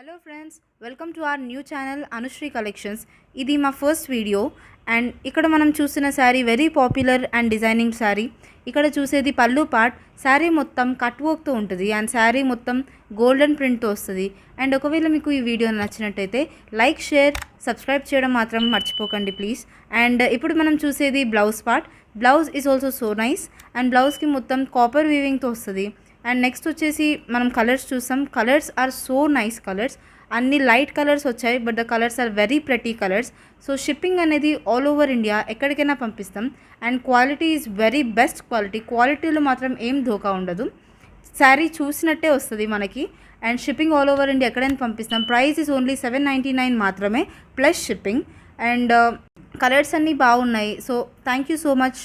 Hello friends, welcome to our new channel Anusri collections. ఇది మా first video. And ఇక్కడ మనం చూసిన sari very popular and designing sari. ఇక్కడ చూసేది పళ్ళు పార్ట్. శారీ మొత్తం కట్ వర్క్తో ఉంటుంది అండ్ శారీ మొత్తం గోల్డెన్ ప్రింట్తో వస్తుంది. అండ్ ఒకవేళ మీకు ఈ వీడియో నచ్చినట్టయితే లైక్, షేర్, సబ్స్క్రైబ్ చేయడం మాత్రం మర్చిపోకండి ప్లీజ్. అండ్ ఇప్పుడు మనం చూసేది blouse part. Blouse is also so nice and బ్లౌజ్కి మొత్తం కాపర్ వీవింగ్తో వస్తుంది. అండ్ నెక్స్ట్ వచ్చేసి మనం కలర్స్ చూసాం. Colours are so nice colours. అన్ని లైట్ కలర్స్ వచ్చాయి, but the colours are very pretty colours. So shipping అనేది ఆల్ ఓవర్ ఇండియా ఎక్కడికైనా పంపిస్తాం. And quality is very best quality. క్వాలిటీలో మాత్రం ఏం ధోకా ఉండదు. శారీ చూసినట్టే వస్తుంది మనకి. And shipping all over India ఎక్కడైనా పంపిస్తాం. ప్రైస్ ఈజ్ ఓన్లీ $799 మాత్రమే ప్లస్ షిప్పింగ్. అండ్ కలర్స్ అన్నీ బాగున్నాయి. So thank you so much.